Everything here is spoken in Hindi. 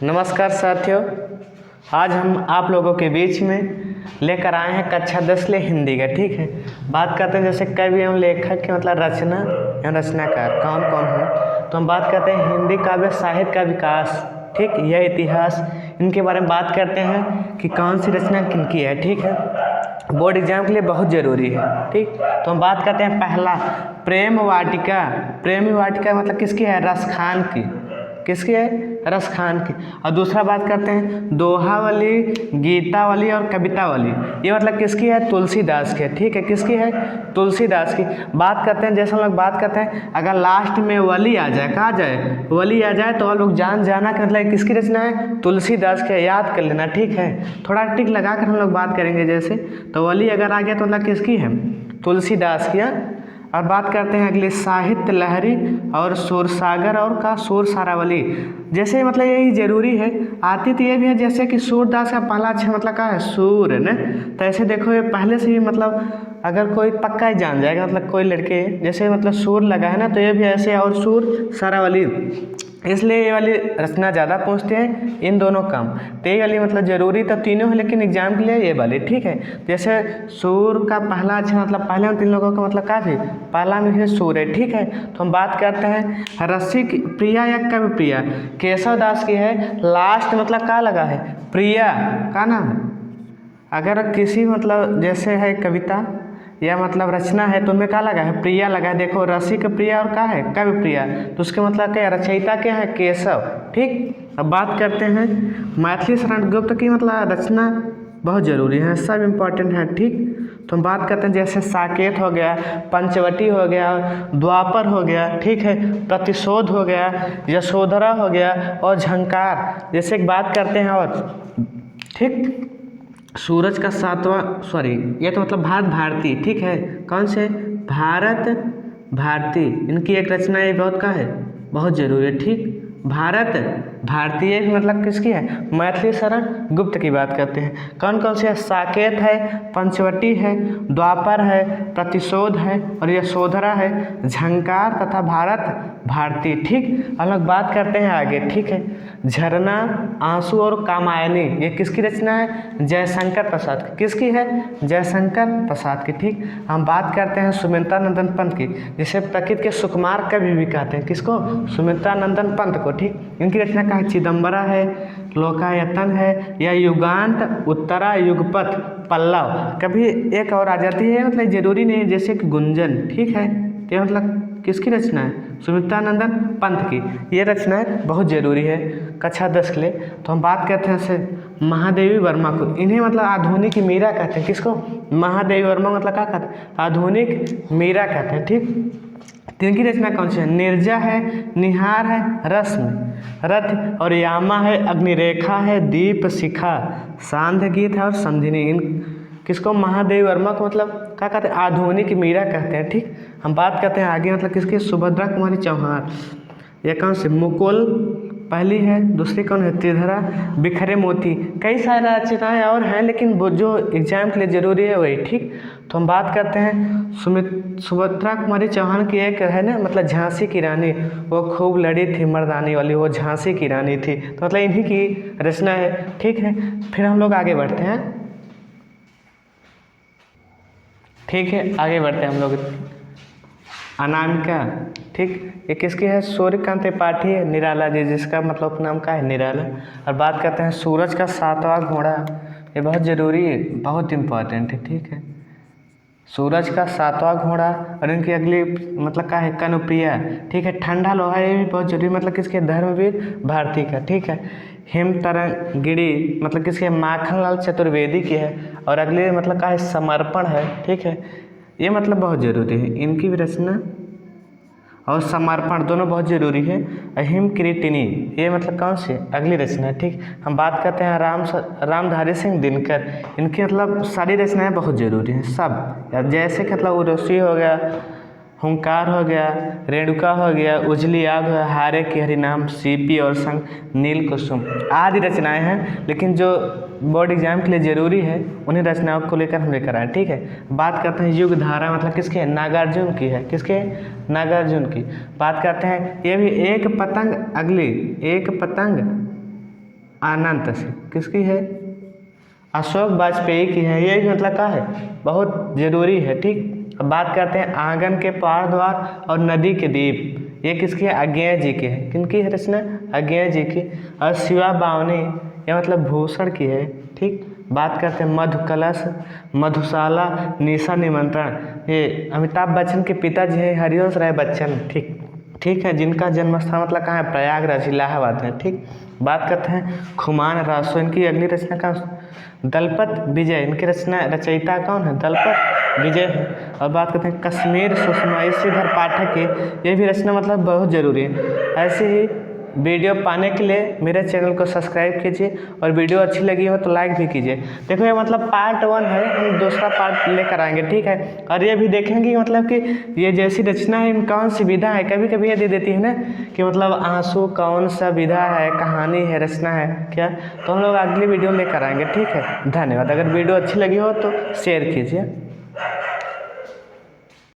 नमस्कार साथियों, आज हम आप लोगों के बीच में लेकर आए हैं कक्षा 10 ले हिंदी का। ठीक है, बात करते हैं जैसे कवि एवं लेखक के मतलब रचना एवं रचनाकार कौन कौन है। तो हम बात करते हैं हिंदी काव्य साहित्य का विकास, ठीक, यह इतिहास, इनके बारे में बात करते हैं कि कौन सी रचना किनकी है। ठीक है, बोर्ड एग्जाम के लिए बहुत ज़रूरी है। ठीक, तो हम बात करते हैं पहला प्रेम वाटिका। प्रेम वाटिका मतलब किसकी है? रसखान की। किसकी है? रसखान की। और दूसरा बात करते हैं दोहावली, गीतावली और कवितावली, ये मतलब किसकी है? तुलसीदास की है। ठीक है, किसकी है? तुलसीदास की। बात करते हैं जैसे हम लोग बात करते हैं अगर लास्ट में वली आ जाए, कहा जाए वली आ जाए, तो आप लोग जान जाना कि मतलब किसकी रचना है? तुलसीदास की, याद कर लेना। ठीक है, थोड़ा टिक लगा कर हम लोग बात करेंगे। जैसे तो वली अगर आ गया तो मतलब किसकी है? तुलसीदास की। और बात करते हैं अगली साहित्य लहरी और सूरसागर और का सूर सारावली। जैसे मतलब यही जरूरी है, आती तो ये भी है जैसे कि सूरदास का पहला अच्छा मतलब का है सूर है ना। तो ऐसे देखो ये पहले से ही मतलब अगर कोई पक्का ही जान जाएगा मतलब कोई लड़के जैसे मतलब सूर लगा है ना, तो ये भी ऐसे और सूर सारावली, इसलिए ये वाली रचना ज़्यादा पूछते हैं इन दोनों काम। तो ये वाली मतलब ज़रूरी तो तीनों है लेकिन एग्जाम के लिए ये वाली। ठीक है, जैसे सूर का पहला अच्छा मतलब पहले उन तीन लोगों का मतलब काफ़ी पहला में है सूर है। ठीक है, तो हम बात करते हैं रसिक प्रिया या कवि प्रिया, केशव दास की है। लास्ट मतलब क्या लगा है? प्रिया का नाम है। अगर किसी मतलब जैसे है कविता या मतलब रचना है तो उनमें क्या लगा है? प्रिया लगा है। देखो रसिक प्रिया और क्या है? कवि प्रिया, तो उसके मतलब क्या? रचयिता क्या है? केशव। ठीक, अब बात करते हैं मैथिली शरण गुप्त की मतलब रचना बहुत ज़रूरी है, सब इम्पोर्टेंट है। ठीक, तो हम बात करते हैं जैसे साकेत हो गया, पंचवटी हो गया, द्वापर हो गया, ठीक है, प्रतिशोध हो गया, यशोधरा हो गया और झंकार। जैसे एक बात करते हैं और ठीक, सूरज का सातवां, सॉरी ये तो मतलब भारत भारती। ठीक है, कौन से? भारत भारती, इनकी एक रचना ये बहुत का है, बहुत जरूरी है। ठीक, भारत भारतीय मतलब किसकी है? मैथिली शरण गुप्त की बात करते हैं। कौन कौन से है? साकेत है, पंचवटी है, द्वापर है, प्रतिशोध है और यशोधरा है, झंकार तथा भारत भारती। ठीक, हम लोग बात करते हैं आगे। ठीक है, झरना, आंसू और कामायनी, ये किसकी रचना है? जयशंकर प्रसाद की। किसकी है? जयशंकर प्रसाद की। ठीक, हम बात करते हैं सुमित्रा नंदन पंत की, जिसे प्रकृति के सुकुमार कवि भी कहते हैं। किसको? सुमित्रा नंदन पंत को। ठीक, इनकी रचना का है चिदम्बरा है, लोकायतन है या युगांत, उत्तरा, युगपथ, पल्लव। कभी एक और आ जाती है मतलब जरूरी नहीं है, जैसे कि गुंजन। ठीक है, ये मतलब किसकी रचना है? सुमित्रा नंदन पंत की। ये रचनाएं बहुत ज़रूरी है कक्षा 10 के लिए। तो हम बात करते हैं से महादेवी वर्मा को, इन्हें मतलब आधुनिक मीरा कहते हैं। किसको? महादेवी वर्मा मतलब क्या कहते हैं? आधुनिक मीरा कहते हैं। ठीक, इनकी रचना कौन सी है? निर्जा है, निहार है, रस्म, रथ और यामा है, अग्निरेखा है, दीप शिखा, सांध्य गीत है और संधिनी। इन किसको? महादेवी वर्मा को मतलब क्या कहते हैं? आधुनिक मीरा कहते हैं। ठीक, हम बात करते हैं आगे मतलब किसकी? सुभद्रा कुमारी चौहान। ये कौन से? मुकुल पहली है, दूसरी कौन है? त्रिधरा, बिखरे मोती, कई सारे रचनाएं और हैं लेकिन वो जो एग्जाम के लिए ज़रूरी है वही। ठीक, तो हम बात करते हैं सुभद्रा कुमारी चौहान की एक है ना मतलब झांसी की रानी, वो खूब लड़ी थी मर्दानी वाली, वो झांसी की रानी थी। तो मतलब इन्हीं की रचना है। ठीक है, फिर हम लोग आगे बढ़ते हैं। ठीक है, आगे बढ़ते हैं हम लोग। अनामिका, ठीक, ये किसकी है? सूर्यकांत त्रिपाठी है, निराला जी, जिसका मतलब नाम का है निराला। और बात करते हैं सूरज का सातवां घोड़ा, ये बहुत ज़रूरी है, बहुत इम्पोर्टेंट है। ठीक है, सूरज का सातवां घोड़ा और इनकी अगली मतलब क्या है? कनुप्रिया। ठीक है, ठंडा लोहा, ये भी बहुत जरूरी मतलब किसके? धर्मवीर भारती का। ठीक है, हिम तरंगिणी मतलब किसके? माखनलाल चतुर्वेदी की है। और अगली मतलब क्या है? समर्पण है। ठीक है, ये मतलब बहुत ज़रूरी है, इनकी भी रचना और समर्पण दोनों बहुत ज़रूरी है। अहिम किरीटिनी, ये मतलब कौन सी? अगली रचना है। ठीक, हम बात करते हैं रामधारी सिंह दिनकर, इनकी मतलब सारी रचनाएं बहुत ज़रूरी हैं सब। जैसे कि मतलब उर्वशी हो गया, हुंकार हो गया, रेणुका हो गया, उजली आग हो गया, हारे की हरिनाम, सीपी और संग, नील कुसुम आदि रचनाएं हैं लेकिन जो बोर्ड एग्जाम के लिए ज़रूरी है उन्हीं रचनाओं को लेकर हम लेकर आए। ठीक है, बात करते हैं युग धारा मतलब किसके है? नागार्जुन की है। किसके? नागार्जुन की। बात करते हैं ये भी एक पतंग अगली, एक पतंग अनंत से। किसकी है? अशोक वाजपेयी की है। ये मतलब क्या है? बहुत ज़रूरी है। ठीक, अब बात करते हैं आंगन के पार द्वार और नदी के द्वीप। ये किसकी है? अज्ञेय जी की है। किनकी है रचना? अज्ञेय जी की। और शिवा बावनी, ये मतलब भूषण की है। ठीक, बात करते हैं मधु कलश, मधुशाला, निशा निमंत्रण। ये अमिताभ बच्चन के पिताजी हैं हरिवंश राय बच्चन। ठीक ठीक है, जिनका जन्म स्थान मतलब कहाँ है? प्रयागराज, इलाहाबाद में। ठीक, बात करते हैं खुमान रासो। इनकी अगली रचना का दलपत विजय। इनकी रचयिता कौन है? दलपत विजय है। और बात करते हैं कश्मीर सुषमा, श्रीधर पाठक की। ये भी रचना मतलब बहुत ज़रूरी है। ऐसे ही वीडियो पाने के लिए मेरे चैनल को सब्सक्राइब कीजिए और वीडियो अच्छी लगी हो तो लाइक भी कीजिए। देखो ये मतलब पार्ट 1 है, हम दूसरा पार्ट लेकर आएंगे। ठीक है, और ये भी देखेंगे मतलब कि ये जैसी रचना है इन कौन सी विधा है। कभी कभी ये दे देती है ना कि मतलब आंसू कौन सा विधा है, कहानी है, रचना है क्या, तो हम लोग अगली वीडियो लेकर आएंगे। ठीक है, धन्यवाद। अगर वीडियो अच्छी लगी हो तो शेयर कीजिए।